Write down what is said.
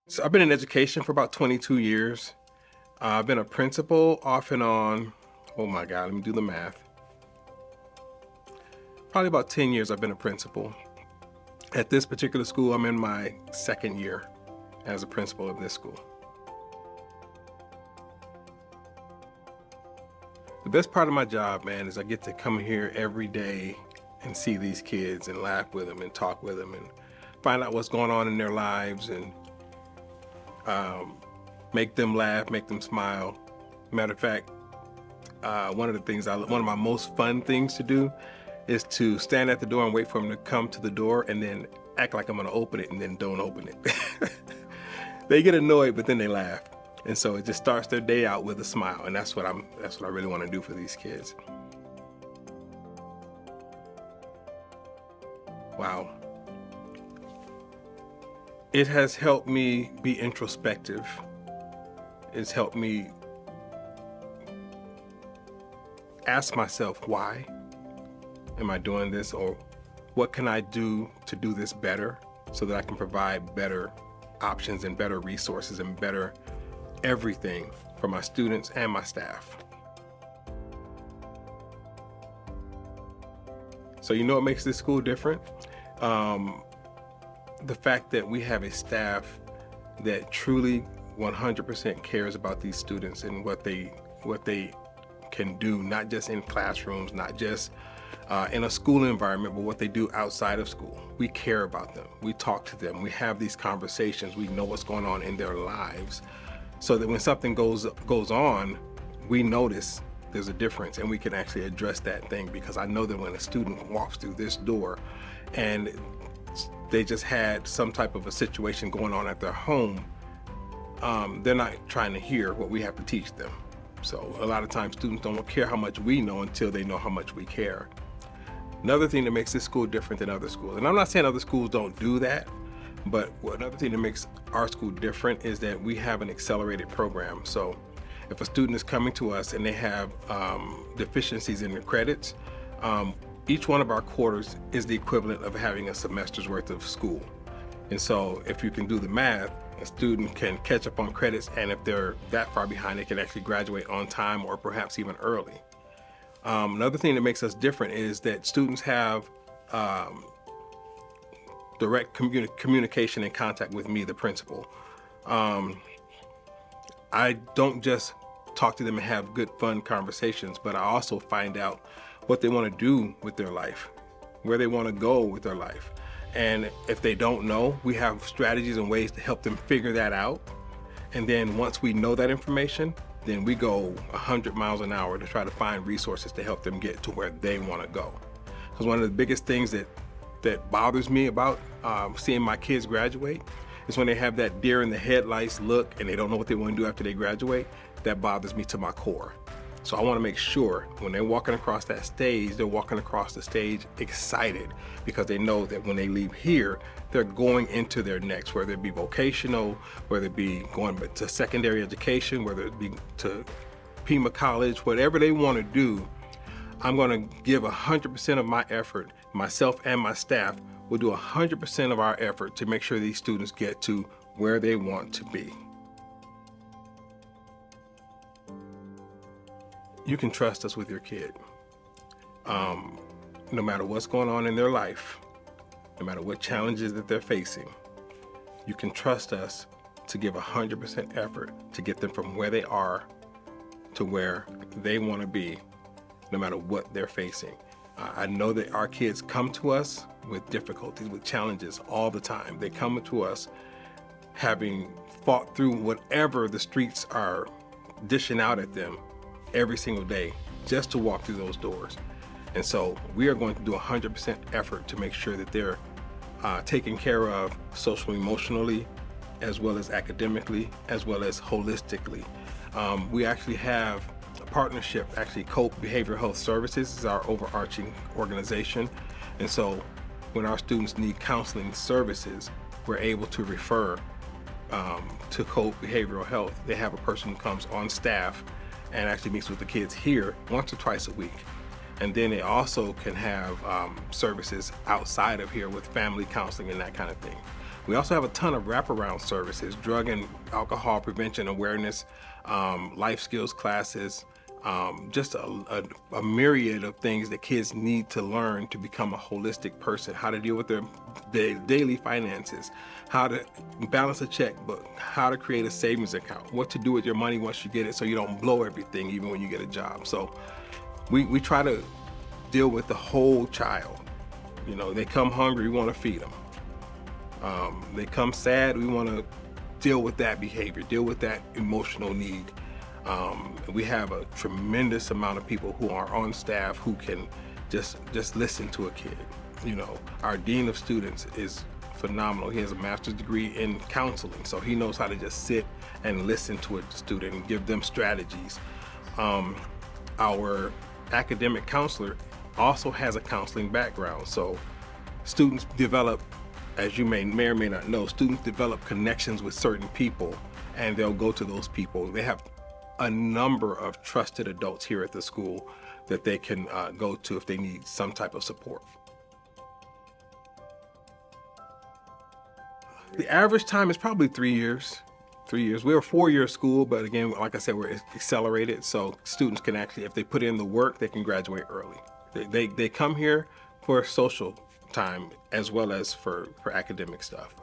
So I've been in education for about 22 years. I've been a principal off and on, oh my God, let me do the math. Probably about 10 years I've been a principal. At this particular school, I'm in my second year as a principal of this school. The best part of my job, man, is I get to come here every day and see these kids and laugh with them and talk with them and find out what's going on in their lives and make them laugh, make them smile. Matter of fact, one of my most fun things to do is to stand at the door and wait for them to come to the door and then act like I'm gonna open it and then don't open it. They get annoyed, but then they laugh. And so it just starts their day out with a smile. And that's what I really want to do for these kids. Wow. It has helped me be introspective. It's helped me ask myself, why am I doing this? Or what can I do to do this better so that I can provide better options and better resources and better everything for my students and my staff. So you know what makes this school different? The fact that we have a staff that truly 100% cares about these students and what they can do, not just in classrooms, not just in a school environment, but what they do outside of school. We care about them. We talk to them. We have these conversations. We know what's going on in their lives, so that when something goes on, we notice there's a difference and we can actually address that thing. Because I know that when a student walks through this door and they just had some type of a situation going on at their home, they're not trying to hear what we have to teach them. So a lot of times students don't care how much we know until they know how much we care. Another thing that makes this school different than other schools, and I'm not saying other schools don't do that, but another thing that makes our school different is that we have an accelerated program. So if a student is coming to us and they have deficiencies in their credits, each one of our quarters is the equivalent of having a semester's worth of school. And so if you can do the math, a student can catch up on credits, and if they're that far behind, they can actually graduate on time or perhaps even early. Another thing that makes us different is that students have direct communication and contact with me, the principal. I don't just talk to them and have good, fun conversations, but I also find out what they want to do with their life, where they want to go with their life. And if they don't know, we have strategies and ways to help them figure that out. And then once we know that information, then we go 100 miles an hour to try to find resources to help them get to where they want to go. Because one of the biggest things that bothers me about seeing my kids graduate is when they have that deer in the headlights look and they don't know what they want to do after they graduate. That bothers me to my core. So I want to make sure when they're walking across that stage, they're walking across the stage excited, because they know that when they leave here, they're going into their next, whether it be vocational, whether it be going to secondary education, whether it be to Pima College, whatever they want to do. I'm going to give 100% of my effort. Myself and my staff will do 100% of our effort to make sure these students get to where they want to be. You can trust us with your kid. No matter what's going on in their life, no matter what challenges that they're facing, you can trust us to give 100% effort to get them from where they are to where they want to be, no matter what they're facing. I know that our kids come to us with difficulties, with challenges all the time. They come to us having fought through whatever the streets are dishing out at them every single day just to walk through those doors. And so we are going to do 100% effort to make sure that they're taken care of socially, emotionally, as well as academically, as well as holistically. We actually have a partnership, COPE Behavioral Health Services is our overarching organization. And so when our students need counseling services, we're able to refer to COPE Behavioral Health. They have a person who comes on staff and actually meets with the kids here once or twice a week. And then they also can have services outside of here with family counseling and that kind of thing. We also have a ton of wraparound services, drug and alcohol prevention awareness, life skills classes, just a myriad of things that kids need to learn to become a holistic person, how to deal with their daily finances, how to balance a checkbook, how to create a savings account, what to do with your money once you get it so you don't blow everything even when you get a job. So we try to deal with the whole child. You know, they come hungry, we want to feed them. They come sad, we want to deal with that behavior, deal with that emotional need. We have a tremendous amount of people who are on staff who can just listen to a kid. You know, our dean of students is phenomenal. He has a master's degree in counseling, so he knows how to just sit and listen to a student and give them strategies. Our academic counselor also has a counseling background, so students develop, as you may or may not know, students develop connections with certain people, and they'll go to those people. They have a number of trusted adults here at the school that they can go to if they need some type of support. The average time is probably 3 years. 3 years. We're a 4-year school, but again, like I said, we're accelerated, so students can actually, if they put in the work, they can graduate early. They come here for social time as well as for academic stuff.